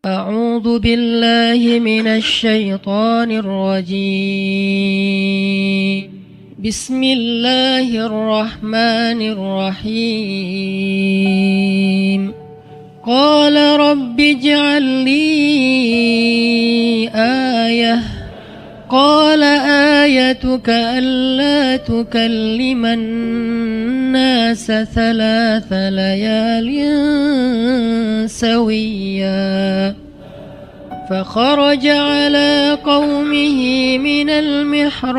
أعوذ بالله من الشيطان الرجيم بسم الله الرحمن الرحيم قال رب اجعل لي آية قال آيتك ألا تكلم الناس 3 ليال سويا فخرج على قومه من المحراب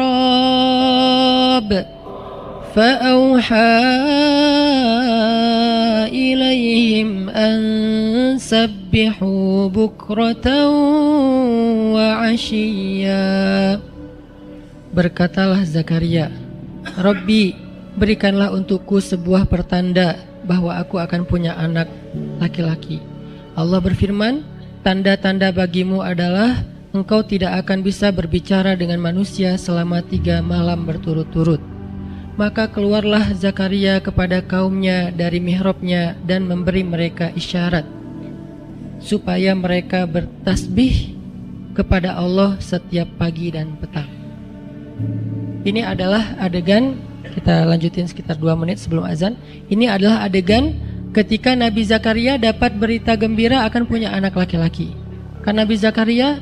فأوحى إليهم أن سبحوا بكرة وعشيا. Berkatalah Zakaria, Rabbi, berikanlah untukku sebuah pertanda bahwa aku akan punya anak laki-laki. Allah berfirman, tanda-tanda bagimu adalah engkau tidak akan bisa berbicara dengan manusia selama 3 malam berturut-turut. Maka keluarlah Zakaria kepada kaumnya dari mihrabnya dan memberi mereka isyarat supaya mereka bertasbih kepada Allah setiap pagi dan petang. Ini adalah adegan, kita lanjutin sekitar 2 menit sebelum azan. Ini adalah adegan ketika Nabi Zakaria dapat berita gembira akan punya anak laki-laki. Karena Nabi Zakaria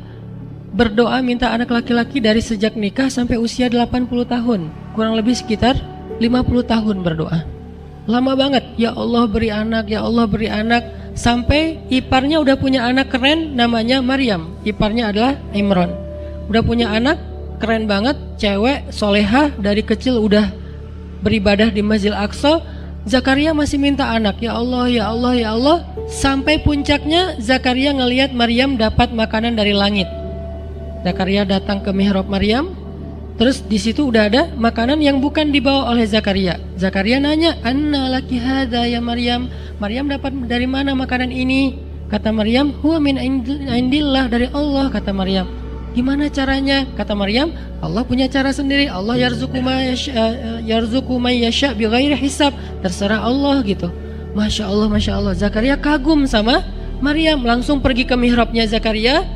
berdoa minta anak laki-laki dari sejak nikah sampai usia 80 tahun. Kurang lebih sekitar 50 tahun berdoa. Lama banget, ya Allah beri anak, ya Allah beri anak. Sampai iparnya udah punya anak keren namanya Maryam. Iparnya adalah Imran. Udah punya anak keren banget, cewek, solehah, dari kecil udah beribadah di Masjidil Aqsa. Zakaria masih minta anak, ya Allah, ya Allah, ya Allah. Sampai puncaknya Zakaria ngelihat Maryam dapat makanan dari langit. Zakaria datang ke mihrab Maryam, terus di situ udah ada makanan yang bukan dibawa oleh Zakaria. Zakaria nanya, "Anna laki hadza ya Maryam?" Maryam dapat dari mana makanan ini? Kata Maryam, "Huwa min indillah, dari Allah," kata Maryam. Gimana caranya? Kata Maryam, Allah punya cara sendiri. Allah yarzuqu may yasha bighairi hisab. Terserah Allah gitu. Masya Allah, Masya Allah. Zakaria kagum sama Maryam. Langsung pergi ke mihrabnya Zakaria,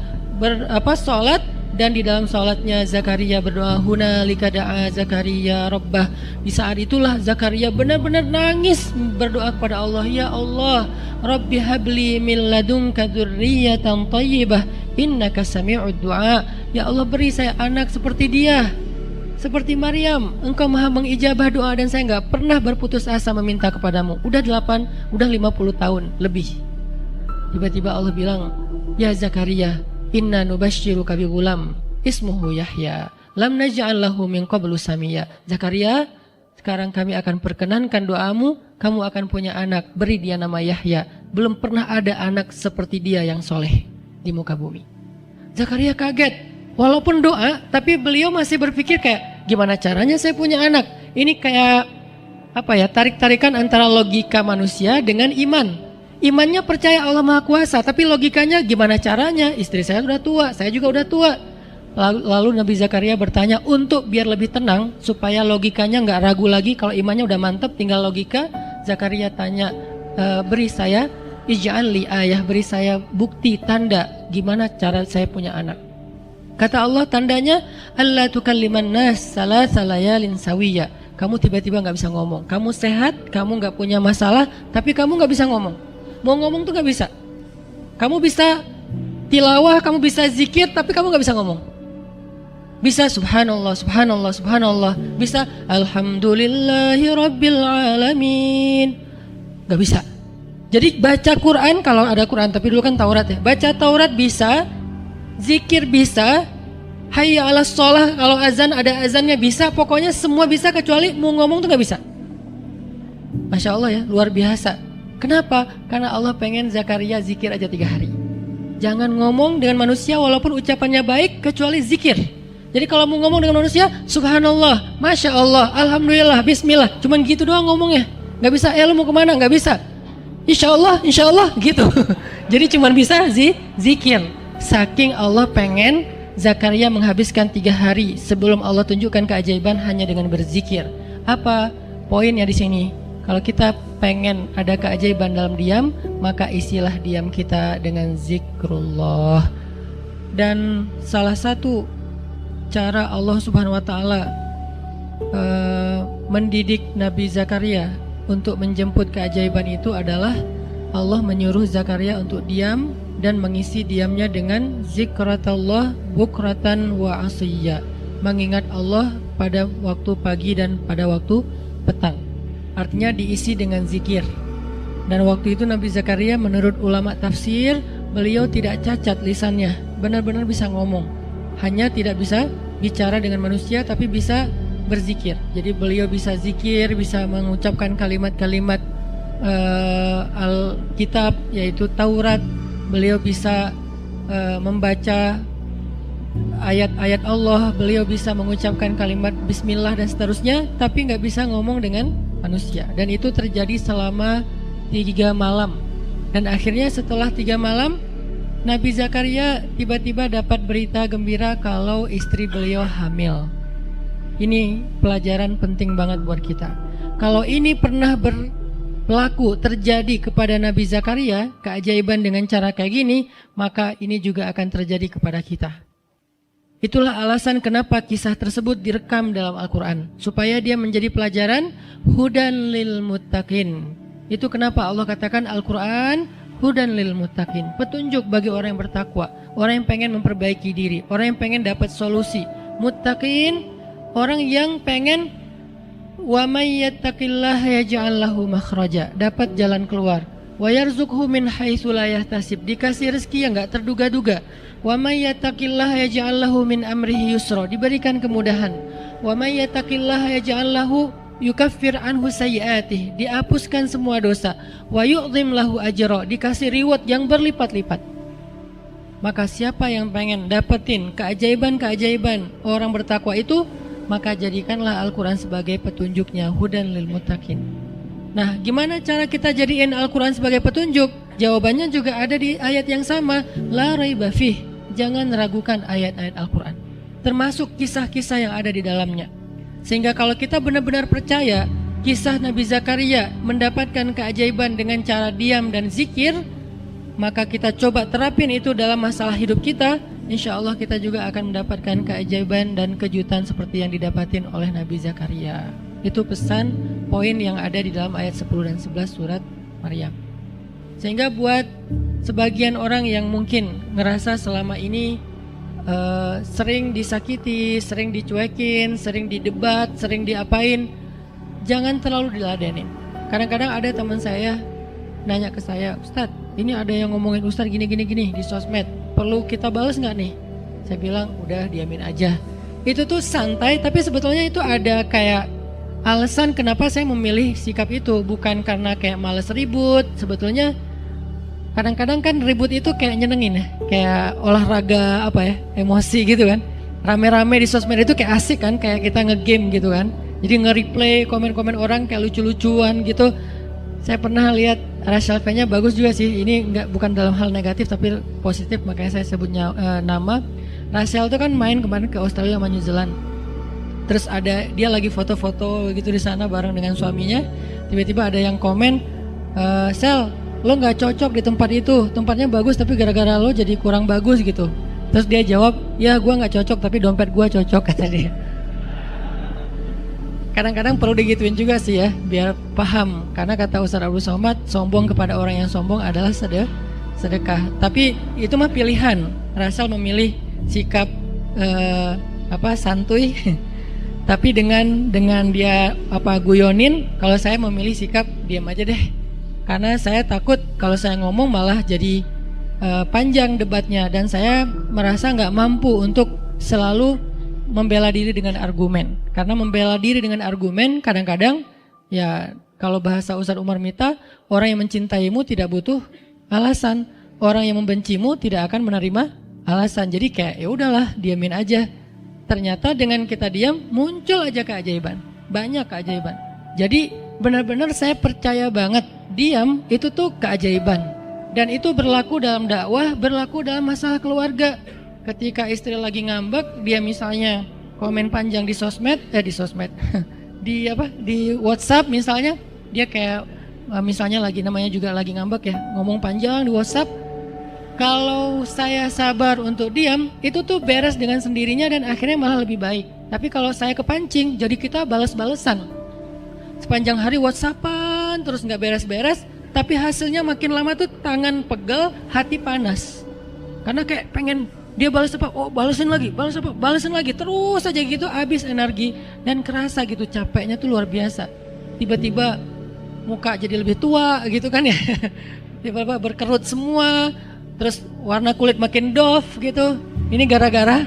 sholat. Dan di dalam sholatnya Zakaria berdoa, hunalika da'a Zakaria rabbah. Di saat itulah Zakaria benar-benar nangis berdoa kepada Allah, ya Allah, Rabbi habli min ladunka dzurriyyatan thayyibah innaka sami'ud du'a. Ya Allah, beri saya anak seperti dia, seperti Maryam. Engkau maha mengijabah doa dan saya enggak pernah berputus asa meminta kepadamu. Udah 50 tahun lebih. Tiba-tiba Allah bilang, ya Zakaria, inna nubashiruka bi ghulam ismuhu Yahya lam naj'al lahu min qablu samia. Zakaria, sekarang kami akan perkenankan doamu, kamu akan punya anak, beri dia nama Yahya. Belum pernah ada anak seperti dia yang soleh di muka bumi. Zakaria kaget, walaupun doa, tapi beliau masih berpikir kayak, gimana caranya saya punya anak? Ini kayak tarik-tarikan antara logika manusia dengan iman. Imannya percaya Allah Maha Kuasa, tapi logikanya gimana caranya? Istri saya sudah tua, saya juga udah tua. Lalu Nabi Zakaria bertanya untuk biar lebih tenang, supaya logikanya nggak ragu lagi. Kalau imannya udah mantap, tinggal logika. Zakaria tanya, beri saya ij'al li ayah, beri saya bukti, tanda, gimana cara saya punya anak. Kata Allah, tandanya alla tukalliman nas 3 layalin sawiya. Kamu tiba-tiba nggak bisa ngomong. Kamu sehat, kamu nggak punya masalah, tapi kamu nggak bisa ngomong. Mau ngomong tuh gak bisa. Kamu bisa tilawah, kamu bisa zikir, tapi kamu gak bisa ngomong. Bisa subhanallah, subhanallah, subhanallah. Bisa alhamdulillahi rabbil alamin. Gak bisa. Jadi baca Quran, kalau ada Quran, tapi dulu kan Taurat ya. Baca Taurat bisa, zikir bisa, hayya ala sholah, kalau azan ada azannya bisa. Pokoknya semua bisa kecuali mau ngomong tuh gak bisa. Masya Allah ya, luar biasa. Kenapa? Karena Allah pengen Zakaria zikir aja 3 hari. Jangan ngomong dengan manusia walaupun ucapannya baik, kecuali zikir. Jadi kalau mau ngomong dengan manusia, subhanallah, masya Allah, alhamdulillah, bismillah, cuman gitu doang ngomongnya. Gak bisa, lu mau kemana? Gak bisa. Insya Allah gitu. Jadi cuman bisa zikir. Saking Allah pengen Zakaria menghabiskan 3 hari sebelum Allah tunjukkan keajaiban hanya dengan berzikir. Apa poinnya di sini? Kalau kita pengen ada keajaiban dalam diam, maka isilah diam kita dengan zikrullah. Dan salah satu cara Allah Subhanahu wa taala mendidik Nabi Zakaria untuk menjemput keajaiban itu adalah Allah menyuruh Zakaria untuk diam dan mengisi diamnya dengan zikratullah bukratan wa asiyya, mengingat Allah pada waktu pagi dan pada waktu petang. Artinya diisi dengan zikir. Dan waktu itu Nabi Zakaria menurut ulama tafsir, beliau tidak cacat lisannya, benar-benar bisa ngomong. Hanya tidak bisa bicara dengan manusia, tapi bisa berzikir. Jadi beliau bisa zikir, bisa mengucapkan kalimat-kalimat Alkitab, yaitu Taurat. Beliau bisa membaca ayat-ayat Allah, beliau bisa mengucapkan kalimat bismillah dan seterusnya, tapi nggak bisa ngomong dengan manusia. Dan itu terjadi selama 3 malam. Dan akhirnya setelah 3 malam, Nabi Zakaria tiba-tiba dapat berita gembira kalau istri beliau hamil. Ini pelajaran penting banget buat kita. Kalau ini pernah berlaku terjadi kepada Nabi Zakaria, keajaiban dengan cara kayak gini, maka ini juga akan terjadi kepada kita. Itulah alasan kenapa kisah tersebut direkam dalam Al-Quran, supaya dia menjadi pelajaran hudan lil muttaqin. Itu kenapa Allah katakan Al-Quran hudan lil muttaqin, petunjuk bagi orang yang bertakwa, orang yang pengen memperbaiki diri, orang yang pengen dapat solusi. Muttaqin, orang yang pengen wa may yattaqillaha yaj'al lahu makhraja, dapat jalan keluar. Wa yarzuqhu min haitsu la yahtasib, dikasih rezeki yang enggak terduga-duga. Wa may yattaqillaha yaj'al lahu min amrihi yusra, diberikan kemudahan. Wa may yattaqillaha yaj'al lahu yukaffir anhu sayyi'atihi, dihapuskan semua dosa. Wa yu'dhim lahu ajra, dikasih reward yang berlipat-lipat. Maka siapa yang pengen dapetin keajaiban-keajaiban orang bertakwa itu, maka jadikanlah Al-Quran sebagai petunjuknya, hudan lil muttaqin. Nah, gimana cara kita jadiin Al-Quran sebagai petunjuk? Jawabannya juga ada di ayat yang sama, la raiba fih. Jangan ragukan ayat-ayat Al-Quran, termasuk kisah-kisah yang ada di dalamnya. Sehingga kalau kita benar-benar percaya kisah Nabi Zakaria mendapatkan keajaiban dengan cara diam dan zikir, maka kita coba terapin itu dalam masalah hidup kita. Insya Allah kita juga akan mendapatkan keajaiban dan kejutan seperti yang didapatin oleh Nabi Zakaria. Itu pesan poin yang ada di dalam ayat 10 dan 11 surat Maryam. Sehingga buat sebagian orang yang mungkin ngerasa selama ini sering disakiti, sering dicuekin, sering didebat, sering diapain, jangan terlalu diladenin. Kadang-kadang ada teman saya nanya ke saya, Ustadz, ini ada yang ngomongin Ustadz gini di sosmed, perlu kita balas nggak nih? Saya bilang udah diamin aja. Itu tuh santai, tapi sebetulnya itu ada kayak alasan kenapa saya memilih sikap itu, bukan karena kayak males ribut. Sebetulnya kadang-kadang kan ribut itu kayak nyenengin ya, kayak olahraga apa ya, emosi gitu kan. Rame-rame di sosmed itu kayak asik kan, kayak kita ngegame gitu kan. Jadi nge-replay komen-komen orang kayak lucu-lucuan gitu. Saya pernah lihat Rachel V-nya bagus juga sih. Ini bukan dalam hal negatif tapi positif, makanya saya sebutnya nama. Rachel itu kan main kemarin ke Australia sama New Zealand. Terus ada dia lagi foto-foto gitu di sana bareng dengan suaminya. Tiba-tiba ada yang komen, Sel, lo nggak cocok di tempat itu, tempatnya bagus tapi gara-gara lo jadi kurang bagus gitu. Terus dia jawab, ya gue nggak cocok tapi dompet gue cocok, kata dia. Kadang-kadang perlu digituin juga sih ya, biar paham. Karena kata Ustaz Abdul Somad, sombong kepada orang yang sombong adalah sedekah. Tapi itu mah pilihan. Rasal memilih sikap santuy. Tapi dengan dia guyonin, kalau saya memilih sikap diam aja deh. Karena saya takut kalau saya ngomong malah jadi panjang debatnya, dan saya merasa nggak mampu untuk selalu membela diri dengan argumen. Karena membela diri dengan argumen kadang-kadang ya, kalau bahasa Ustaz Umar Mita, orang yang mencintaimu tidak butuh alasan, orang yang membencimu tidak akan menerima alasan. Jadi kayak ya udahlah, diamin aja. Ternyata dengan kita diam muncul aja keajaiban, banyak keajaiban. Jadi benar-benar saya percaya banget diam itu tuh keajaiban. Dan itu berlaku dalam dakwah, berlaku dalam masalah keluarga. Ketika istri lagi ngambek, dia misalnya komen panjang di sosmed, di WhatsApp misalnya, Dia kayak misalnya namanya juga lagi ngambek ya, ngomong panjang di WhatsApp. Kalau saya sabar untuk diam, itu tuh beres dengan sendirinya dan akhirnya malah lebih baik. Tapi kalau saya kepancing, jadi kita balas-balesan. Sepanjang hari WhatsAppan terus nggak beres-beres, tapi hasilnya makin lama tuh tangan pegel, hati panas. Karena kayak pengen dia balas apa, oh balesin lagi, balas apa, balesin lagi, terus aja gitu, habis energi dan kerasa gitu capeknya tuh luar biasa. Tiba-tiba muka jadi lebih tua gitu kan ya, tiba-tiba berkerut semua, terus warna kulit makin doff gitu. Ini gara-gara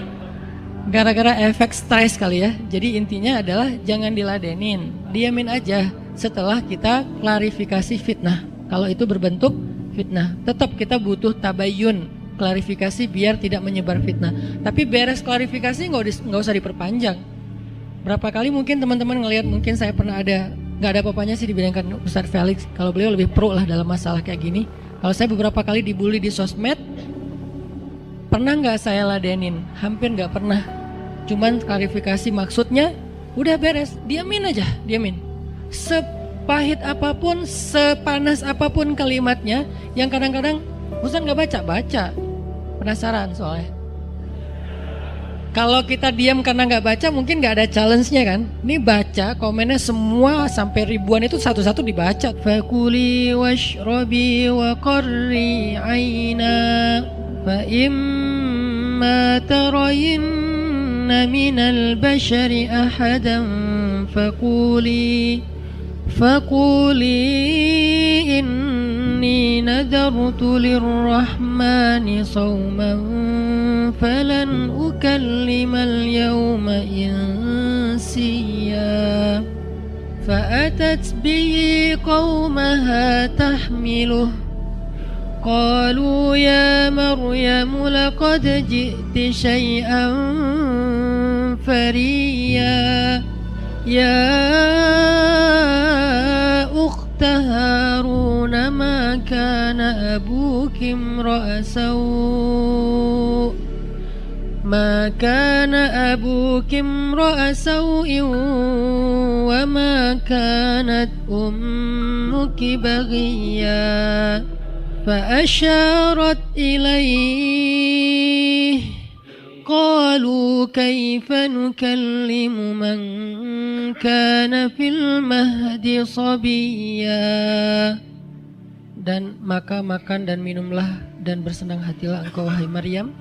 efek stres kali ya. Jadi intinya adalah jangan diladenin, diamin aja setelah kita klarifikasi fitnah. Kalau itu berbentuk fitnah, tetap kita butuh tabayun, klarifikasi biar tidak menyebar fitnah. Tapi beres klarifikasi nggak usah diperpanjang. Berapa kali mungkin teman-teman ngelihat, mungkin saya pernah nggak ada apa-apanya sih dibandingkan Ustadz Felix. Kalau beliau lebih pro lah dalam masalah kayak gini. Kalau saya beberapa kali dibully di sosmed, pernah nggak saya ladenin? Hampir nggak pernah. Cuman klarifikasi maksudnya, udah beres, diamin aja, diamin. Sepahit apapun, sepanas apapun kalimatnya, yang kadang-kadang Ustadz nggak baca, penasaran soalnya. Kalau kita diam karena nggak baca, mungkin nggak ada challenge-nya kan. Ini baca, komennya semua sampai ribuan itu satu-satu dibaca. Fakuli washrobi wa qarri aina fa imma tarayinna minal bashari ahadan fakuli inni nadartu lirrahmani sawman falan ukallimal yawma insiya fa'atat bihi qawmaha tahmiluh qalu ya Maryam laqad ji'ti shay'an fariya ya ukhta Harun ma kana abuki imra'a saw ما كان أبوك امرأ سوء وما كانت أمك بغيا فأشارت إليه قالوا كيف نكلم من كان في المهد صبيا. Dan maka makan dan minumlah dan bersenang hatilah engkau wahai Maryam.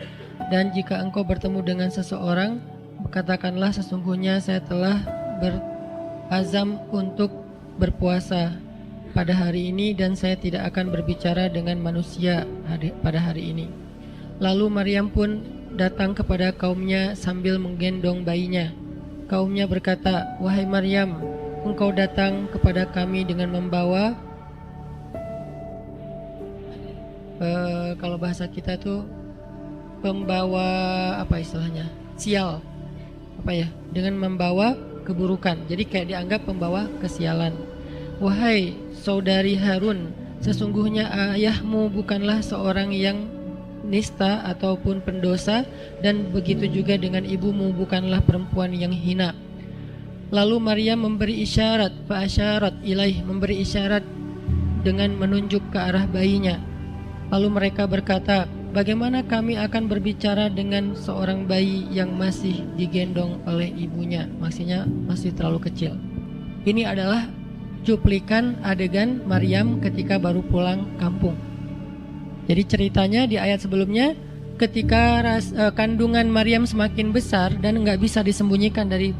Dan jika engkau bertemu dengan seseorang, katakanlah sesungguhnya saya telah berazam untuk berpuasa pada hari ini dan saya tidak akan berbicara dengan manusia pada hari ini. Lalu Maryam pun datang kepada kaumnya sambil menggendong bayinya. Kaumnya berkata, wahai Maryam, engkau datang kepada kami dengan membawa kalau bahasa kita tuh pembawa apa istilahnya, sial apa ya, dengan membawa keburukan, jadi kayak dianggap pembawa kesialan. Wahai saudari Harun, sesungguhnya ayahmu bukanlah seorang yang nista ataupun pendosa, dan begitu juga dengan ibumu bukanlah perempuan yang hina. Lalu Maryam memberi isyarat, fa'asyarat ilaih, memberi isyarat dengan menunjuk ke arah bayinya. Lalu mereka berkata, bagaimana kami akan berbicara dengan seorang bayi yang masih digendong oleh ibunya, maksudnya masih terlalu kecil. Ini adalah cuplikan adegan Maryam ketika baru pulang kampung. Jadi ceritanya di ayat sebelumnya, ketika kandungan Maryam semakin besar dan nggak bisa disembunyikan dari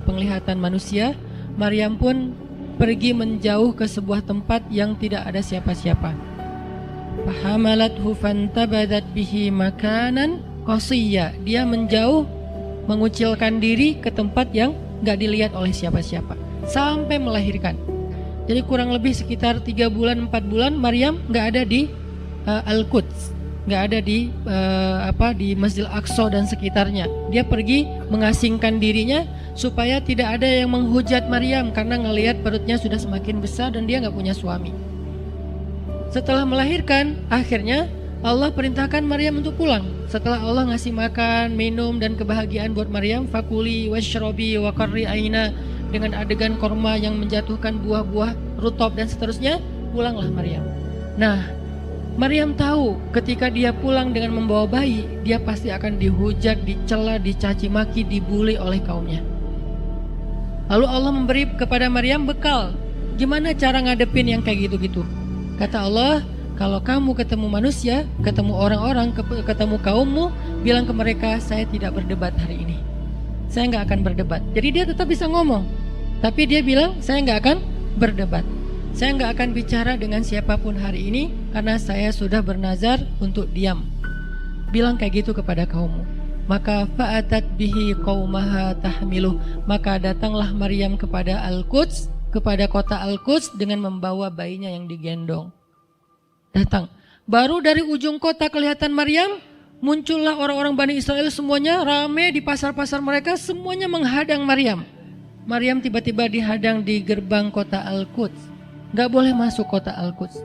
penglihatan manusia, Maryam pun pergi menjauh ke sebuah tempat yang tidak ada siapa-siapa. Fahamalathu fantabadat bihi makanan qasiyya. Dia menjauh, mengucilkan diri ke tempat yang gak dilihat oleh siapa-siapa sampai melahirkan. Jadi kurang lebih sekitar 3 bulan 4 bulan Maryam gak ada di Al-Quds, gak ada di di Masjidil Aqsa dan sekitarnya. Dia pergi mengasingkan dirinya supaya tidak ada yang menghujat Maryam karena ngelihat perutnya sudah semakin besar dan dia gak punya suami. Setelah melahirkan, akhirnya Allah perintahkan Maryam untuk pulang. Setelah Allah ngasih makan, minum, dan kebahagiaan buat Maryam, fakuli washrobi wa qarri aina, dengan adegan korma yang menjatuhkan buah-buah rutop dan seterusnya, pulanglah Maryam. Nah, Maryam tahu ketika dia pulang dengan membawa bayi, dia pasti akan dihujat, dicela, dicaci maki, dibully oleh kaumnya. Lalu Allah memberi kepada Maryam bekal. Gimana cara ngadepin yang kayak gitu-gitu? Kata Allah, kalau kamu ketemu manusia, ketemu orang-orang, ketemu kaummu, bilang ke mereka, saya tidak berdebat hari ini. Saya nggak akan berdebat. Jadi dia tetap bisa ngomong, tapi dia bilang, saya nggak akan berdebat. Saya nggak akan bicara dengan siapapun hari ini, karena saya sudah bernazar untuk diam. Bilang kayak gitu kepada kaummu. Maka fa'atat bihi qaumaha tahmiluh. Maka datanglah Maryam kepada Al-Quds, kepada kota Al-Quds dengan membawa bayinya yang digendong. Datang. Baru dari ujung kota kelihatan Maryam, muncullah orang-orang Bani Israel semuanya rame di pasar-pasar mereka, semuanya menghadang Maryam. Maryam tiba-tiba dihadang di gerbang kota Al-Quds. Gak boleh masuk kota Al-Quds.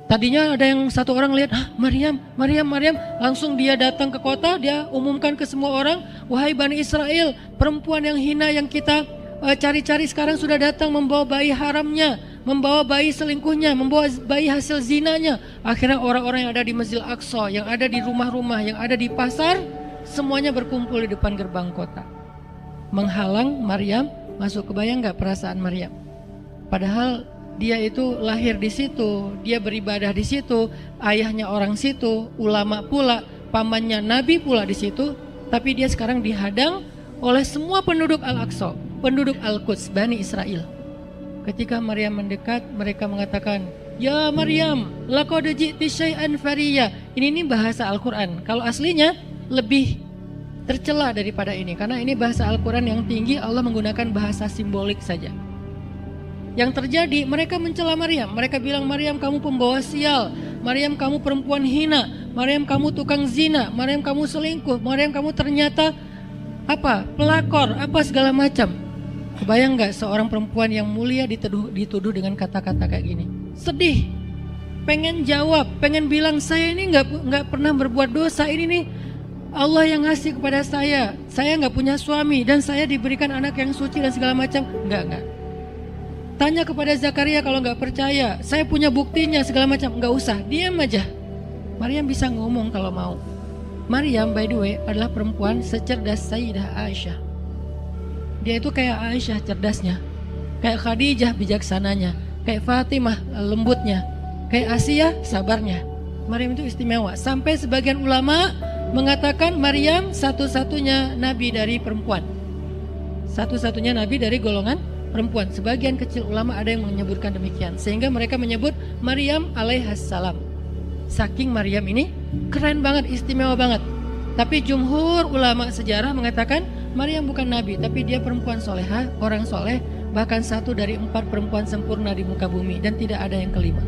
Tadinya ada yang satu orang lihat, Maryam, langsung dia datang ke kota, dia umumkan ke semua orang, wahai Bani Israel, perempuan yang hina yang kita cari-cari sekarang sudah datang membawa bayi haramnya, membawa bayi selingkuhnya, membawa bayi hasil zinanya. Akhirnya orang-orang yang ada di Masjidil Aqsa, yang ada di rumah-rumah, yang ada di pasar, semuanya berkumpul di depan gerbang kota, menghalang Maryam masuk. Kebayang gak perasaan Maryam? Padahal dia itu lahir di situ, dia beribadah di situ, ayahnya orang situ, ulama pula, pamannya Nabi pula di situ, tapi dia sekarang dihadang oleh semua penduduk Al-Aqsa, penduduk Al-Quds, Bani Israel. Ketika Maryam mendekat, mereka mengatakan, "Ya Maryam, laqad ji'ti syai'an fariya." Ini bahasa Al-Quran. Kalau aslinya lebih tercela daripada ini, karena ini bahasa Al-Quran yang tinggi, Allah menggunakan bahasa simbolik saja. Yang terjadi, mereka mencela Maryam. Mereka bilang, Maryam kamu pembawa sial, Maryam kamu perempuan hina, Maryam kamu tukang zina, Maryam kamu selingkuh, Maryam kamu ternyata pelakor, segala macam. Kebayang gak seorang perempuan yang mulia dituduh dengan kata-kata kayak gini? Sedih, pengen jawab, pengen bilang, saya ini gak pernah berbuat dosa, ini nih Allah yang ngasih kepada saya gak punya suami, dan saya diberikan anak yang suci dan segala macam. Enggak. Tanya kepada Zakaria kalau nggak percaya, saya punya buktinya segala macam. Nggak usah, diam aja. Maryam bisa ngomong kalau mau. Maryam by the way adalah perempuan secerdas Sayyidah Aisyah. Dia itu kayak Aisyah cerdasnya, kayak Khadijah bijaksananya, kayak Fatimah lembutnya, kayak Asiyah sabarnya. Maryam itu istimewa. Sampai sebagian ulama mengatakan Maryam satu-satunya nabi dari perempuan, satu-satunya nabi dari golongan perempuan. Sebagian kecil ulama ada yang menyebutkan demikian, sehingga mereka menyebut Maryam alaihassalam. Saking Maryam ini keren banget, istimewa banget. Tapi jumhur ulama sejarah mengatakan Maryam bukan nabi, tapi dia perempuan solehah, orang soleh, bahkan satu dari 4 perempuan sempurna di muka bumi, dan tidak ada yang kelima.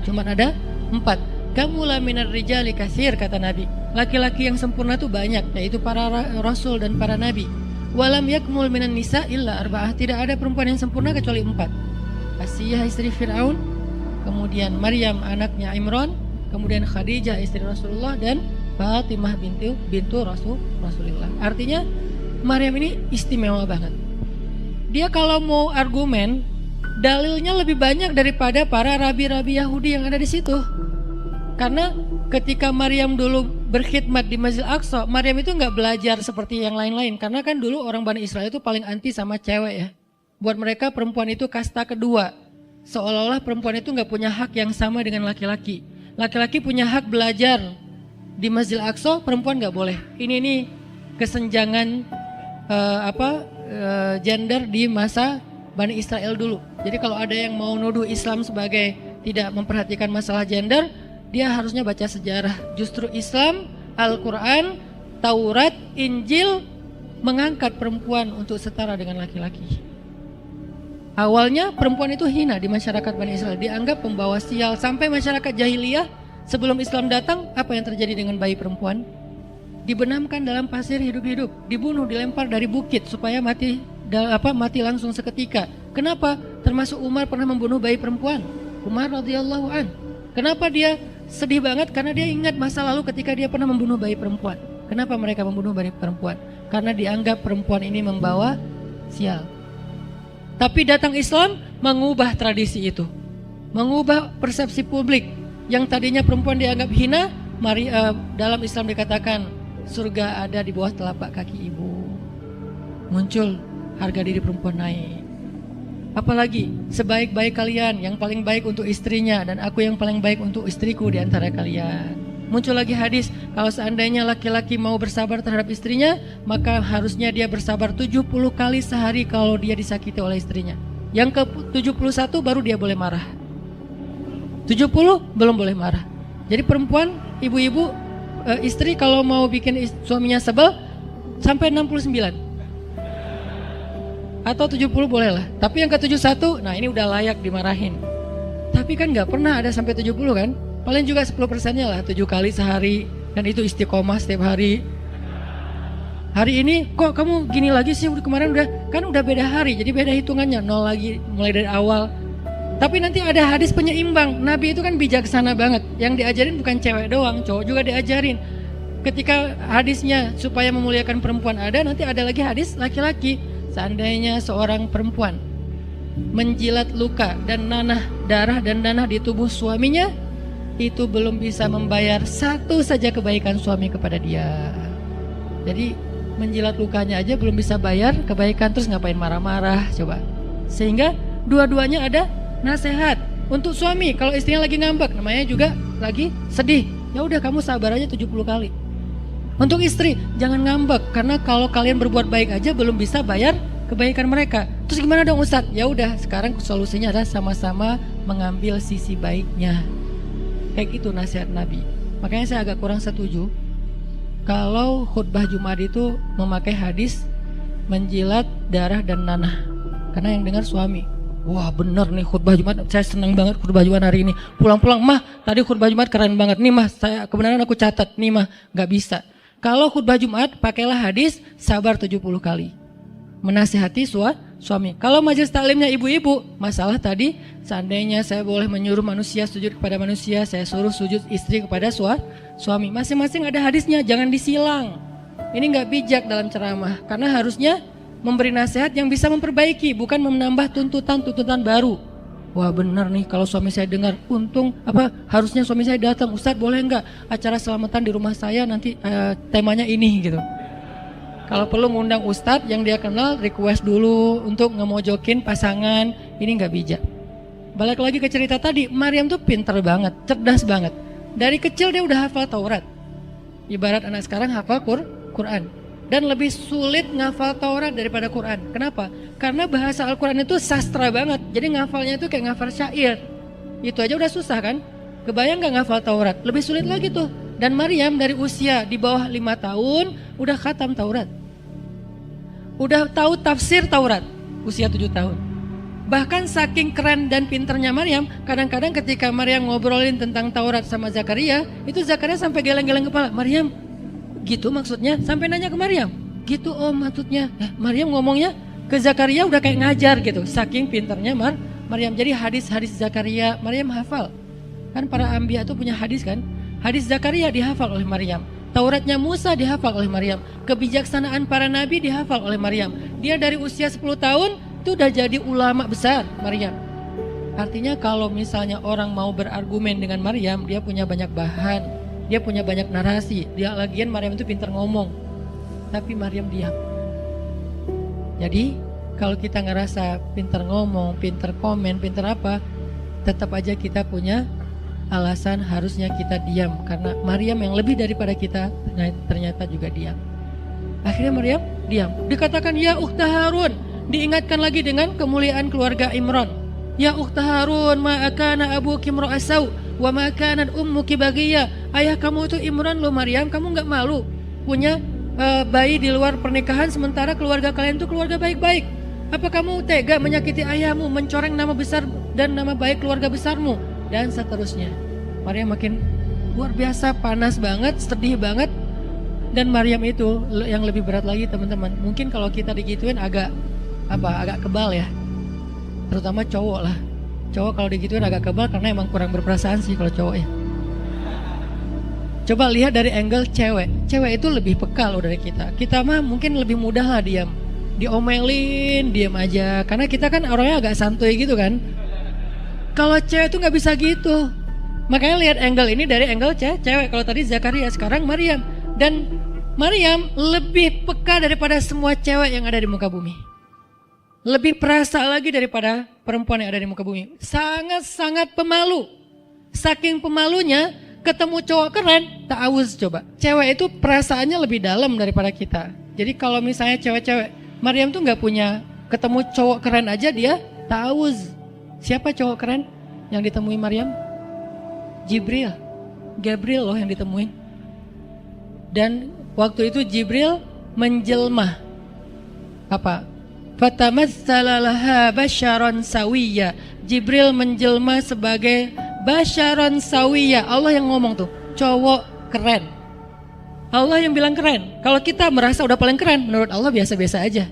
Cuma ada 4. Kamula minar rijali katsir, kata Nabi. Laki-laki yang sempurna itu banyak, yaitu para rasul dan para nabi. Walam yakmul minan nisa illa arba'ah. Tidak ada perempuan yang sempurna kecuali 4. Asiyah istri Fir'aun, kemudian Maryam anaknya Imran, kemudian Khadijah istri Rasulullah, dan Fatimah bintu Rasulullah. Artinya Maryam ini istimewa banget. Dia kalau mau argumen, dalilnya lebih banyak daripada para rabi-rabi Yahudi yang ada di situ. Karena ketika Maryam dulu berkhidmat di Masjidil Aqsa, Maryam itu nggak belajar seperti yang lain-lain. Karena kan dulu orang Bani Israel itu paling anti sama cewek ya. Buat mereka perempuan itu kasta kedua. Seolah-olah perempuan itu nggak punya hak yang sama dengan laki-laki. Laki-laki punya hak belajar di Masjidil Aqsa, perempuan nggak boleh. Ini kesenjangan gender di masa Bani Israel dulu. Jadi kalau ada yang mau nuduh Islam sebagai tidak memperhatikan masalah gender, dia harusnya baca sejarah. Justru Islam, Al-Quran, Taurat, Injil mengangkat perempuan untuk setara dengan laki-laki. Awalnya perempuan itu hina di masyarakat Bani Israel, dianggap pembawa sial. Sampai masyarakat jahiliyah sebelum Islam datang, apa yang terjadi dengan bayi perempuan? Dibenamkan dalam pasir hidup-hidup, dibunuh, dilempar dari bukit supaya mati langsung seketika. Kenapa? Termasuk Umar pernah membunuh bayi perempuan. Umar radhiyallahu an. Kenapa dia sedih banget? Karena dia ingat masa lalu ketika dia pernah membunuh bayi perempuan. Kenapa mereka membunuh bayi perempuan? Karena dianggap perempuan ini membawa sial. Tapi datang Islam mengubah tradisi itu, mengubah persepsi publik. Yang tadinya perempuan dianggap hina, dalam Islam dikatakan surga ada di bawah telapak kaki ibu. Muncul harga diri perempuan naik. Apalagi sebaik-baik kalian, yang paling baik untuk istrinya, dan aku yang paling baik untuk istriku di antara kalian. Muncul lagi hadis, kalau seandainya laki-laki mau bersabar terhadap istrinya, maka harusnya dia bersabar 70 kali sehari kalau dia disakiti oleh istrinya. Yang ke 71 baru dia boleh marah. 70 belum boleh marah. Jadi perempuan, ibu-ibu, istri kalau mau bikin suaminya sebel sampai 69 atau 70 boleh lah. Tapi yang ke 71, nah ini udah layak dimarahin. Tapi kan gak pernah ada sampai 70 kan. Paling juga 10%-nya lah, 7 kali sehari. Dan itu istiqomah setiap hari. Hari ini kok kamu gini lagi sih, kemarin udah beda hari. Jadi beda hitungannya, 0 lagi mulai dari awal. Tapi nanti ada hadis penyeimbang. Nabi itu kan bijaksana banget. Yang diajarin bukan cewek doang, cowok juga diajarin. Ketika hadisnya supaya memuliakan perempuan ada, nanti ada lagi hadis laki-laki. Seandainya seorang perempuan menjilat luka dan darah dan nanah di tubuh suaminya, itu belum bisa membayar satu saja kebaikan suami kepada dia. Jadi menjilat lukanya aja belum bisa bayar kebaikan, terus ngapain marah-marah coba. Sehingga dua-duanya ada nasihat untuk suami. Kalau istrinya lagi ngambek, namanya juga lagi sedih, ya udah kamu sabar aja 70 kali. Untuk istri jangan ngambek, karena kalau kalian berbuat baik aja belum bisa bayar kebaikan mereka. Terus gimana dong Ustadz? Ya udah, sekarang solusinya adalah sama-sama mengambil sisi baiknya. Kayak gitu nasihat Nabi. Makanya saya agak kurang setuju kalau khutbah Jumat itu memakai hadis menjilat darah dan nanah, karena yang dengar suami. Wah bener nih khutbah Jumat, saya senang banget khutbah Jumat hari ini. Pulang-pulang, mah tadi khutbah Jumat keren banget. Nih mah, saya kebenaran aku catat. Nih mah, gak bisa. Kalau khutbah Jumat pakailah hadis sabar 70 kali. Menasihati suami. Kalau majelis taklimnya ibu-ibu, masalah tadi seandainya saya boleh menyuruh manusia sujud kepada manusia, saya suruh sujud istri kepada suami. Masing-masing ada hadisnya, jangan disilang. Ini gak bijak dalam ceramah, karena harusnya memberi nasihat yang bisa memperbaiki, bukan menambah tuntutan baru. Wah benar nih, kalau suami saya dengar, harusnya suami saya datang. Ustadz boleh nggak acara selamatan di rumah saya nanti temanya ini gitu. Kalau perlu ngundang ustadz yang dia kenal, request dulu untuk ngemojokin pasangan. Ini nggak bijak. Balik lagi ke cerita tadi, Maryam tuh pinter banget, cerdas banget. Dari kecil dia udah hafal Taurat. Ibarat anak sekarang hafal Quran. Dan lebih sulit ngafal Taurat daripada Quran. Kenapa? Karena bahasa Al-Quran itu sastra banget. Jadi ngafalnya itu kayak ngafal syair. Itu aja udah susah kan? Kebayang gak ngafal Taurat? Lebih sulit lagi tuh. Dan Maryam dari usia di bawah 5 tahun udah khatam Taurat. Udah tahu tafsir Taurat usia 7 tahun. Bahkan saking keren dan pinternya Maryam, kadang-kadang ketika Maryam ngobrolin tentang Taurat sama Zakaria, itu Zakaria sampai geleng-geleng kepala. Maryam, gitu maksudnya? Sampai nanya ke Maryam, gitu om maksudnya. Maryam ngomongnya ke Zakaria udah kayak ngajar gitu, saking pinternya Maryam. Jadi hadis-hadis Zakaria Maryam hafal. Kan para anbiya tuh punya hadis kan. Hadis Zakaria dihafal oleh Maryam. Tauratnya Musa dihafal oleh Maryam. Kebijaksanaan para nabi dihafal oleh Maryam. Dia dari usia 10 tahun itu udah jadi ulama besar Maryam. Artinya kalau misalnya orang mau berargumen dengan Maryam, dia punya banyak bahan, dia punya banyak narasi. Dia lagian Maryam itu pintar ngomong, tapi Maryam diam. Jadi kalau kita ngerasa pintar ngomong, pintar komen, pintar apa, tetap aja kita punya alasan harusnya kita diam. Karena Maryam yang lebih daripada kita ternyata juga diam. Akhirnya Maryam diam. Dikatakan ya ukhta Harun, diingatkan lagi dengan kemuliaan keluarga Imran. Ya ukhta Harun, ma akana abuki imra'asau wa ma kanat ummuki baghiyya. Ayah kamu itu Imran loh Maryam, kamu enggak malu punya bayi di luar pernikahan sementara keluarga kalian itu keluarga baik-baik. Apa kamu tega menyakiti ayahmu, mencoreng nama besar dan nama baik keluarga besarmu, dan seterusnya. Maryam makin luar biasa, panas banget, sedih banget. Dan Maryam itu yang lebih berat lagi teman-teman. Mungkin kalau kita digituin agak kebal ya. Terutama cowok lah. Cowok kalau digituin agak kebal karena emang kurang berperasaan sih kalau cowok ya. Coba lihat dari angle cewek. Cewek itu lebih peka loh dari kita. Kita mah mungkin lebih mudah lah diam. diomelin, diam aja. Karena kita kan orangnya agak santuy gitu kan. Kalau cewek tuh nggak bisa gitu. Makanya lihat angle ini dari angle cewek. Kalau tadi Zakaria, sekarang Maryam. Dan Maryam lebih peka daripada semua cewek yang ada di muka bumi. Lebih perasa lagi daripada perempuan yang ada di muka bumi. Sangat-sangat pemalu. Saking pemalunya, ketemu cowok keren, ta'awuz coba. Cewek itu perasaannya lebih dalam daripada kita. Jadi kalau misalnya cewek-cewek, Maryam tuh gak punya, ketemu cowok keren aja dia ta'awuz. Siapa cowok keren yang ditemui Maryam? Jibril. Gabriel loh yang ditemuin. Dan waktu itu Jibril menjelma. Apa? Fatamatsala laha basyaron sawiyya. Jibril menjelma sebagai basyaron sawiyya. Allah yang ngomong tuh, cowok keren. Allah yang bilang keren. Kalau kita merasa udah paling keren, menurut Allah biasa-biasa aja.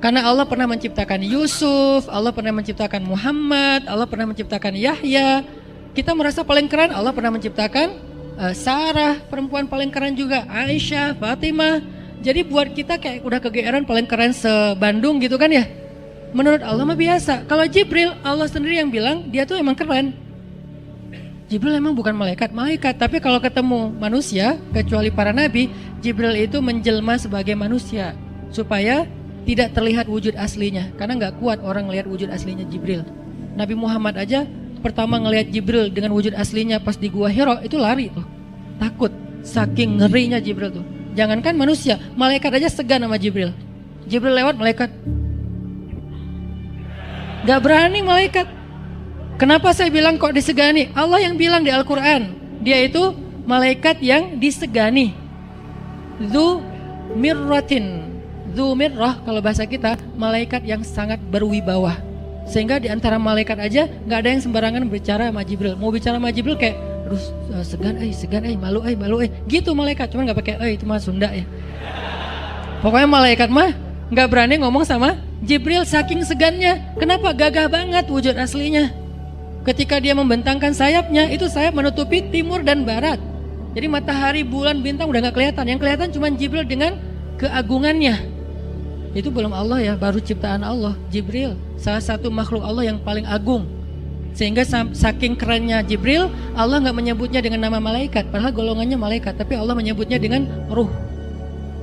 Karena Allah pernah menciptakan Yusuf, Allah pernah menciptakan Muhammad, Allah pernah menciptakan Yahya. Kita merasa paling keren, Allah pernah menciptakan Sarah, perempuan paling keren juga, Aisyah, Fatimah. Jadi buat kita kayak udah kegeeran paling keren se-Bandung gitu kan ya. Menurut Allah mah biasa. Kalau Jibril, Allah sendiri yang bilang dia tuh emang keren. Jibril emang bukan malaikat, tapi kalau ketemu manusia, kecuali para nabi, Jibril itu menjelma sebagai manusia supaya tidak terlihat wujud aslinya. Karena gak kuat orang ngelihat wujud aslinya Jibril. Nabi Muhammad aja pertama ngelihat Jibril dengan wujud aslinya pas di Gua Hira itu lari tuh, takut, saking ngerinya Jibril tuh. Jangankan manusia, malaikat aja segan sama Jibril. Jibril lewat, malaikat gak berani malaikat. Kenapa saya bilang kok disegani? Allah yang bilang di Al-Quran, dia itu malaikat yang disegani. Dzu mirratin. Dzu mirrah kalau bahasa kita, malaikat yang sangat berwibawa. Sehingga di antara malaikat aja gak ada yang sembarangan bicara sama Jibril. Mau bicara sama Jibril kayak aduh segan, malu, gitu malaikat. Cuman gak pakai itu mah Sunda ya. Pokoknya malaikat mah gak berani ngomong sama Jibril saking segannya. Kenapa? Gagah banget wujud aslinya. Ketika dia membentangkan sayapnya, itu sayap menutupi timur dan barat. Jadi matahari, bulan, bintang udah gak kelihatan. Yang kelihatan cuma Jibril dengan keagungannya. Itu belum Allah ya, baru ciptaan Allah. Jibril salah satu makhluk Allah yang paling agung. Sehingga saking kerennya Jibril, Allah gak menyebutnya dengan nama malaikat. Padahal golongannya malaikat, tapi Allah menyebutnya dengan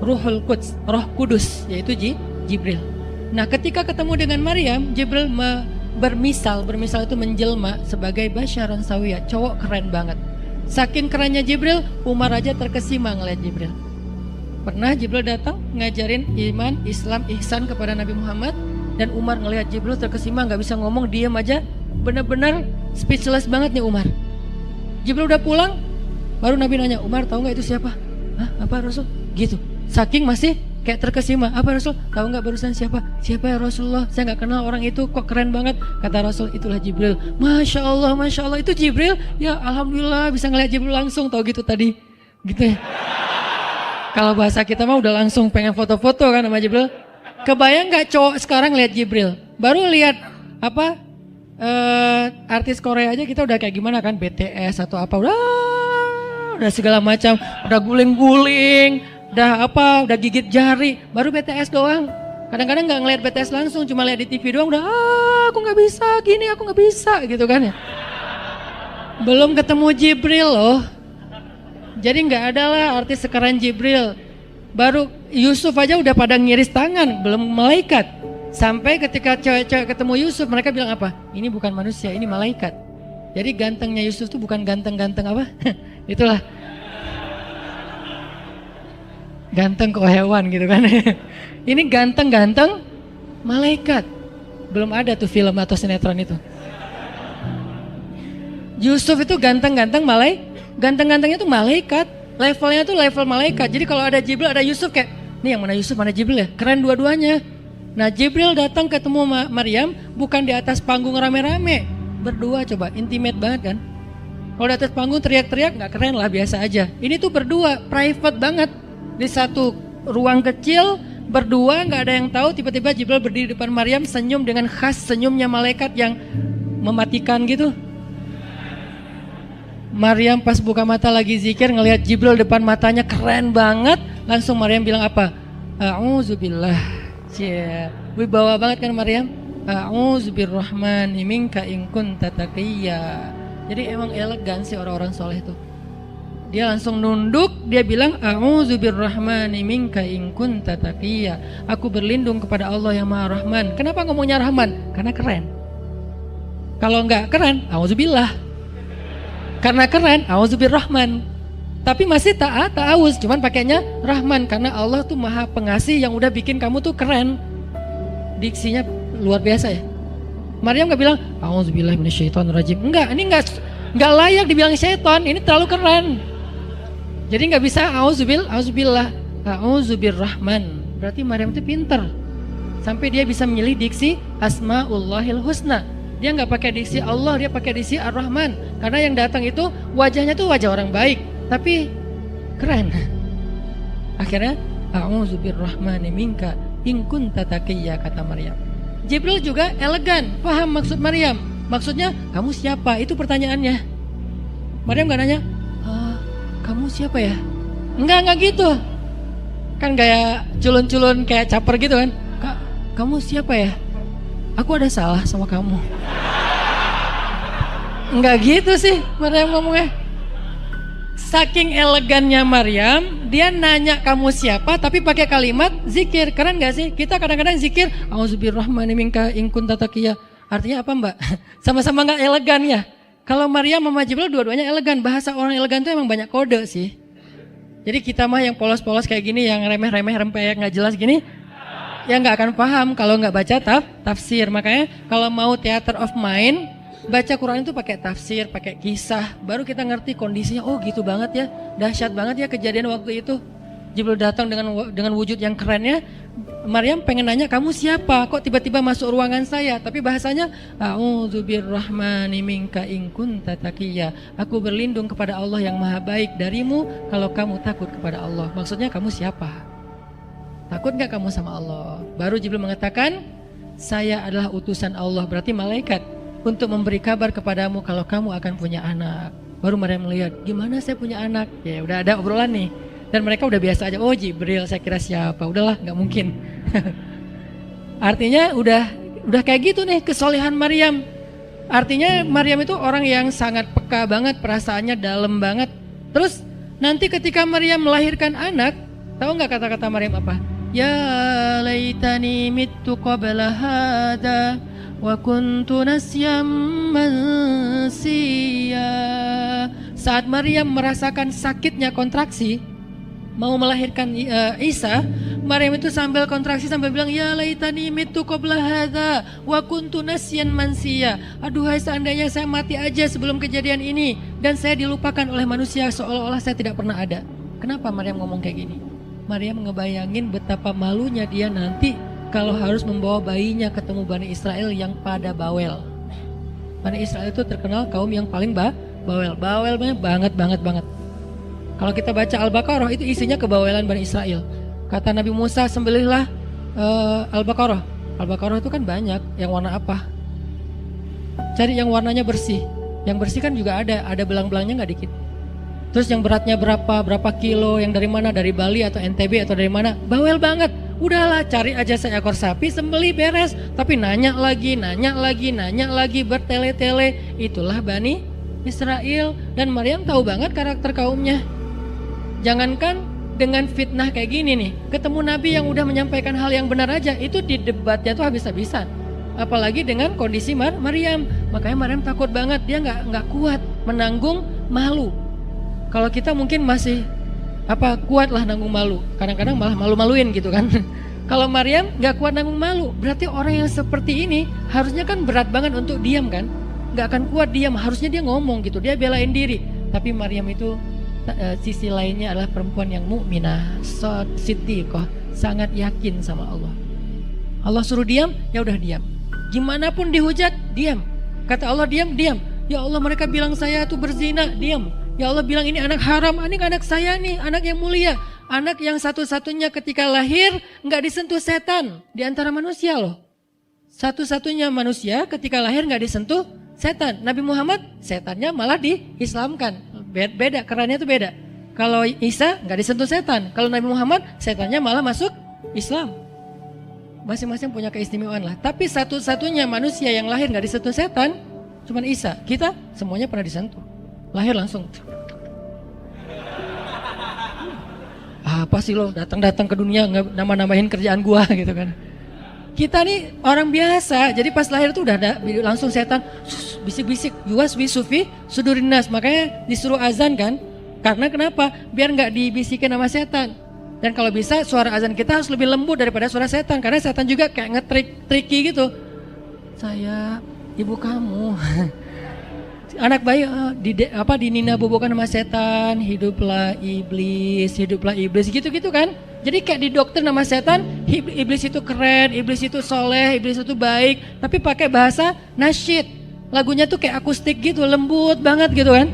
Ruhul Quds, Roh Kudus, yaitu Jibril. Nah ketika ketemu dengan Maryam, Jibril bermisal itu menjelma sebagai basyaran sawiyah, cowok keren banget. Saking kerennya Jibril, Umar aja terkesima ngeliat Jibril. Pernah Jibril datang ngajarin iman, Islam, ihsan kepada Nabi Muhammad. Dan Umar ngelihat Jibril terkesima, gak bisa ngomong, diam aja. Bener-bener speechless banget nih Umar. Jibril udah pulang, baru Nabi nanya, Umar tahu gak itu siapa? Hah? Apa Rasul? Gitu. Saking masih kayak terkesima. Apa Rasul? Tahu gak barusan siapa? Siapa ya Rasulullah? Saya gak kenal orang itu, kok keren banget. Kata Rasul, itulah Jibril. Masya Allah, itu Jibril. Ya Alhamdulillah bisa ngeliat Jibril langsung. Tahu gitu tadi. Gitu ya. Kalau bahasa kita mah udah langsung pengen foto-foto kan sama Jibril. Kebayang gak cowok sekarang lihat Jibril? Baru lihat apa? Artis Korea aja kita udah kayak gimana kan, BTS atau apa, udah segala macam, udah guling-guling, udah gigit jari, baru BTS doang. Kadang-kadang nggak ngeliat BTS langsung, cuma lihat di TV doang, udah aku nggak bisa gini, aku nggak bisa gitu kan ya. Belum ketemu Jibril loh, jadi nggak ada lah artis sekeren Jibril. Baru Yusuf aja udah pada ngiris tangan, belum malaikat. Sampai ketika cewek-cewek ketemu Yusuf, mereka bilang apa? Ini bukan manusia, ini malaikat. Jadi gantengnya Yusuf tuh bukan ganteng-ganteng apa? Itulah. Ganteng kok hewan gitu kan. Ini ganteng-ganteng malaikat. Belum ada tuh film atau sinetron itu. Yusuf itu ganteng-ganteng ganteng-gantengnya tuh malaikat. Levelnya tuh level malaikat. Jadi kalau ada Jibril, ada Yusuf kayak, nih yang mana Yusuf, mana Jibril ya? Keren dua-duanya. Nah Jibril datang ketemu Maryam bukan di atas panggung rame-rame, berdua, coba intimate banget kan. Kalau di atas panggung teriak-teriak nggak keren lah, biasa aja. Ini tuh berdua, private banget, di satu ruang kecil, berdua, nggak ada yang tahu. Tiba-tiba Jibril berdiri di depan Maryam, senyum dengan khas senyumnya malaikat yang mematikan gitu. Maryam pas buka mata lagi zikir, ngelihat Jibril depan matanya keren banget, langsung Maryam bilang apa? A'udzubillah. Cie, wibawa banget kan Maryam. A'udzubirrahmani minka in kunta taqiyya. Jadi emang elegan sih orang-orang soleh itu. Dia langsung nunduk, dia bilang a'udzubirrahmani minka in kunta taqiyya. Aku berlindung kepada Allah yang Maha Rahman. Kenapa ngomongnya Rahman? Karena keren. Kalau enggak keren, a'udzubillah. Karena keren, a'udzubirrahman. Tapi masih ta'awuz, cuman pakainya Rahman karena Allah tuh Maha Pengasih yang udah bikin kamu tuh keren. Diksinya luar biasa ya. Maryam nggak bilang a'udzubillahi minasyaitonirrajim. Enggak, ini enggak layak dibilang syaiton, ini terlalu keren. Jadi nggak bisa auzubillah, auzubirrahman. Berarti Maryam itu pinter. Sampai dia bisa memilih diksi Asmaullahil Husna. Dia nggak pakai diksi Allah, dia pakai diksi Ar-Rahman. Karena yang datang itu wajahnya tuh wajah orang baik, tapi keren. Akhirnya a'udzubirrahmani minka in kunta taqiyya, kata Maryam. Jibril juga elegan, paham maksud Maryam. Maksudnya kamu siapa? Itu pertanyaannya. Maryam gak nanya kamu siapa ya? Enggak gitu. Kan gaya culun-culun kayak caper gitu kan. Kamu siapa ya? Aku ada salah sama kamu. Enggak gitu sih Maryam ngomongnya. Saking elegannya Maryam, dia nanya kamu siapa tapi pakai kalimat zikir. Keren gak sih? Kita kadang-kadang zikir a'udzubirrahmani minka in kunta taqiyya. Artinya apa Mbak? Sama-sama gak elegan ya. Kalau Maryam sama Jibril dua-duanya elegan. Bahasa orang elegan itu emang banyak kode sih. Jadi kita mah yang polos-polos kayak gini, yang remeh-remeh rempeyek gak jelas gini, ya gak akan paham kalau gak baca tafsir. Makanya kalau mau theater of mind, baca Quran itu pakai tafsir, pakai kisah, baru kita ngerti kondisinya. Oh gitu banget ya, dahsyat banget ya kejadian waktu itu. Jibril datang dengan wujud yang kerennya. Maryam pengen nanya kamu siapa? Kok tiba-tiba masuk ruangan saya? Tapi bahasanya a'udzubirrahmani minka in kunta taqiyya. Aku berlindung kepada Allah yang Maha Baik darimu kalau kamu takut kepada Allah. Maksudnya kamu siapa? Takut gak kamu sama Allah? Baru Jibril mengatakan, saya adalah utusan Allah, berarti malaikat, untuk memberi kabar kepadamu kalau kamu akan punya anak. Baru Maryam melihat, gimana saya punya anak? Ya udah ada obrolan nih. Dan mereka udah biasa aja, oh Jibril, saya kira siapa? Udahlah, gak mungkin. Artinya udah kayak gitu nih kesolehan Maryam. Artinya Maryam itu orang yang sangat peka banget, perasaannya dalam banget. Terus nanti ketika Maryam melahirkan anak, tahu nggak kata-kata Maryam apa? Ya laitani mittu qabla hada wa kuntu nasyam mansiya. Saat Maryam merasakan sakitnya kontraksi, mau melahirkan Isa, Maryam itu sambil kontraksi sambil bilang ya laitani mittu qabla hadza wa kuntu nasyan mansiya. Aduhai seandainya saya mati aja sebelum kejadian ini dan saya dilupakan oleh manusia seolah-olah saya tidak pernah ada. Kenapa Maryam ngomong kayak gini? Maryam ngebayangin betapa malunya dia nanti kalau harus membawa bayinya ketemu Bani Israel yang pada bawel. Bani Israel itu terkenal kaum yang paling bawel. Bawelnya banget. Kalau kita baca Al-Baqarah itu isinya kebawelan Bani Israel. Kata Nabi Musa, sembelihlah Al-Baqarah. Al-Baqarah itu kan banyak, yang warna apa? Cari yang warnanya bersih. Yang bersih kan juga ada belang-belangnya nggak dikit. Terus yang beratnya berapa kilo, yang dari mana, dari Bali atau NTB atau dari mana? Bawel banget. Udahlah, cari aja seekor sapi, sembelih beres. Tapi nanya lagi, bertele-tele. Itulah Bani Israel. Dan Maryam tahu banget karakter kaumnya. Jangankan dengan fitnah kayak gini nih, ketemu Nabi yang udah menyampaikan hal yang benar aja, itu di debatnya tuh habis-habisan. Apalagi dengan kondisi Maryam. Makanya Maryam takut banget, dia nggak kuat menanggung malu. Kalau kita mungkin masih kuat lah nanggung malu, kadang-kadang malah malu-maluin gitu kan. Kalau Maryam nggak kuat nanggung malu, berarti orang yang seperti ini harusnya kan berat banget untuk diam kan, nggak akan kuat diam, harusnya dia ngomong gitu, dia belain diri. Tapi Maryam itu sisi lainnya adalah perempuan yang mukminah, siddiqah, sangat yakin sama Allah. Allah suruh diam, ya udah diam. Gimana pun dihujat, diam. Kata Allah diam. Ya Allah, mereka bilang saya tuh berzina, diam. Ya Allah bilang ini anak haram, ini anak saya nih, anak yang mulia, anak yang satu-satunya ketika lahir nggak disentuh setan di antara manusia loh. Satu-satunya manusia ketika lahir nggak disentuh setan. Nabi Muhammad setannya malah diislamkan. Beda, kerannya itu beda. Kalau Isa nggak disentuh setan, kalau Nabi Muhammad setannya malah masuk Islam. masing-masing punya keistimewaan lah. Tapi satu-satunya manusia yang lahir nggak disentuh setan, cuman Isa. Kita semuanya pernah disentuh. Lahir langsung. Apa sih lo datang-datang ke dunia nama-namain kerjaan gua gitu kan. Kita nih orang biasa, jadi pas lahir tuh udah ada langsung setan bisik-bisik, yuwas bisufi sudurinas. Makanya disuruh azan kan. Karena kenapa? Biar nggak dibisikin sama setan. Dan kalau bisa suara azan kita harus lebih lembut daripada suara setan. Karena setan juga kayak tricky gitu. Saya ibu kamu. Anak bayi dinina bobokan sama setan, hiduplah iblis gitu-gitu kan. Jadi kayak di dokter nama setan, iblis itu keren, iblis itu soleh, iblis itu baik, tapi pakai bahasa nasyid. Lagunya tuh kayak akustik gitu, lembut banget gitu kan.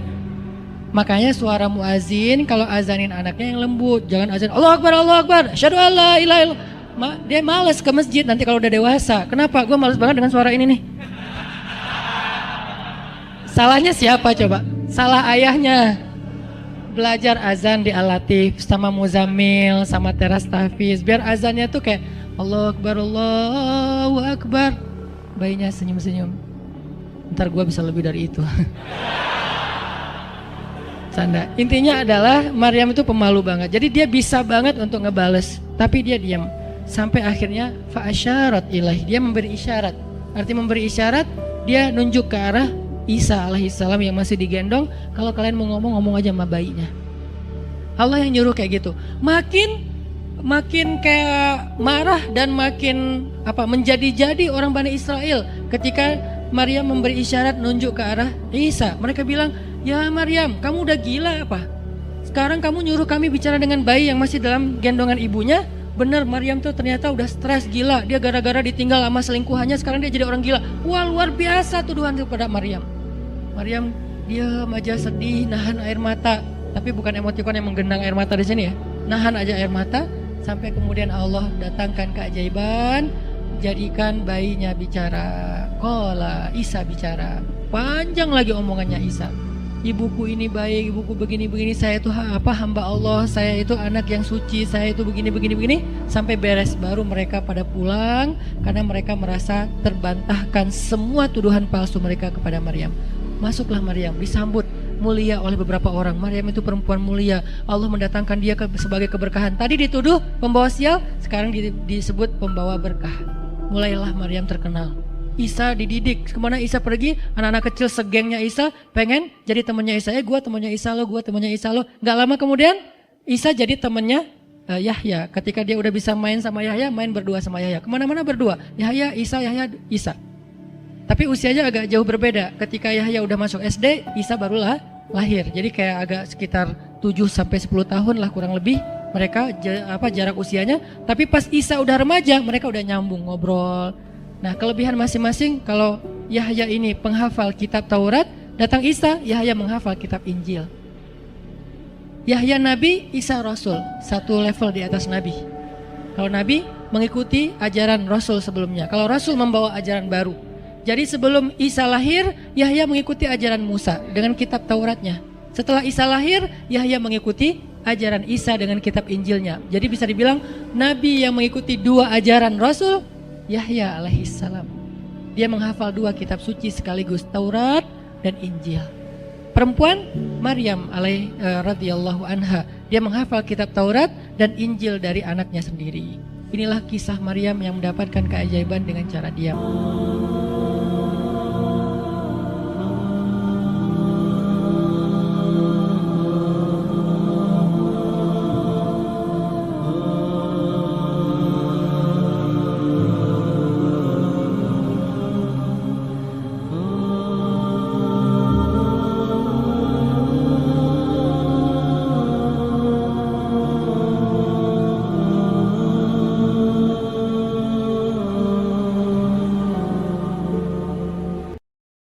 Makanya suara muazin kalau azanin anaknya yang lembut, jangan azan Allahu Akbar, asyhadu alla ilaha illallah. Dia males ke masjid nanti kalau udah dewasa. Kenapa? Gue males banget dengan suara ini nih. Salahnya siapa coba? Salah ayahnya. Belajar azan di Al-Latif sama Muzammil sama Teras Tahfiz. Biar azannya tuh kayak Allahu Akbar. Bayinya senyum-senyum. Ntar gue bisa lebih dari itu. Canda. Intinya adalah Maryam itu pemalu banget. Jadi dia bisa banget untuk ngebales. Tapi dia diam. Sampai akhirnya fa'asyarat ilaih. Dia memberi isyarat. Arti memberi isyarat, dia nunjuk ke arah Isa alaihissalam yang masih digendong. Kalau kalian mau ngomong aja sama bayinya. Allah yang nyuruh kayak gitu. Makin kayak marah dan makin menjadi-jadi orang Bani Israel ketika Maryam memberi isyarat nunjuk ke arah Isa. Mereka bilang, ya Maryam, kamu udah gila apa? Sekarang kamu nyuruh kami bicara dengan bayi yang masih dalam gendongan ibunya. Bener, Maryam tuh ternyata udah stres gila. Dia gara-gara ditinggal sama selingkuhannya, sekarang dia jadi orang gila. Wah, luar biasa tuduhan kepada Maryam. Maryam diam aja, sedih, nahan air mata. Tapi bukan emotikon yang menggenang air mata di sini ya. Nahan aja air mata sampai kemudian Allah datangkan keajaiban, jadikan bayinya bicara. Qala, Isa bicara. Panjang lagi omongannya Isa. Ibuku ini baik, ibuku begini-begini, saya itu hamba Allah, saya itu anak yang suci, saya itu begini, sampai beres. Baru mereka pada pulang karena mereka merasa terbantahkan semua tuduhan palsu mereka kepada Maryam. Masuklah Maryam, disambut mulia oleh beberapa orang. Maryam itu perempuan mulia, Allah mendatangkan dia sebagai keberkahan. Tadi dituduh pembawa sial, sekarang disebut pembawa berkah. Mulailah Maryam terkenal. Isa dididik, kemana Isa pergi, anak-anak kecil segengnya Isa pengen jadi temannya Isa. Gue temannya Isa lo, gue temannya Isa lo. Gak lama kemudian Isa jadi temannya Yahya. Ketika dia udah bisa main sama Yahya, main berdua sama Yahya. Kemana-mana berdua, Yahya, Isa. Tapi usianya agak jauh berbeda. Ketika Yahya udah masuk SD, Isa barulah lahir. Jadi kayak agak sekitar 7-10 tahun lah kurang lebih mereka jarak usianya. Tapi pas Isa udah remaja, mereka udah nyambung ngobrol. Nah, kelebihan masing-masing, kalau Yahya ini penghafal kitab Taurat, datang Isa, Yahya menghafal kitab Injil. Yahya Nabi, Isa Rasul, satu level di atas Nabi. Kalau Nabi mengikuti ajaran Rasul sebelumnya, kalau Rasul membawa ajaran baru. Jadi sebelum Isa lahir, Yahya mengikuti ajaran Musa dengan kitab Tauratnya. Setelah Isa lahir, Yahya mengikuti ajaran Isa dengan kitab Injilnya. Jadi bisa dibilang Nabi yang mengikuti dua ajaran Rasul, Yahya alaihissalam. Dia menghafal dua kitab suci sekaligus, Taurat dan Injil. Perempuan Maryam radhiyallahu anha, dia menghafal kitab Taurat dan Injil dari anaknya sendiri. Inilah kisah Maryam yang mendapatkan keajaiban dengan cara diam.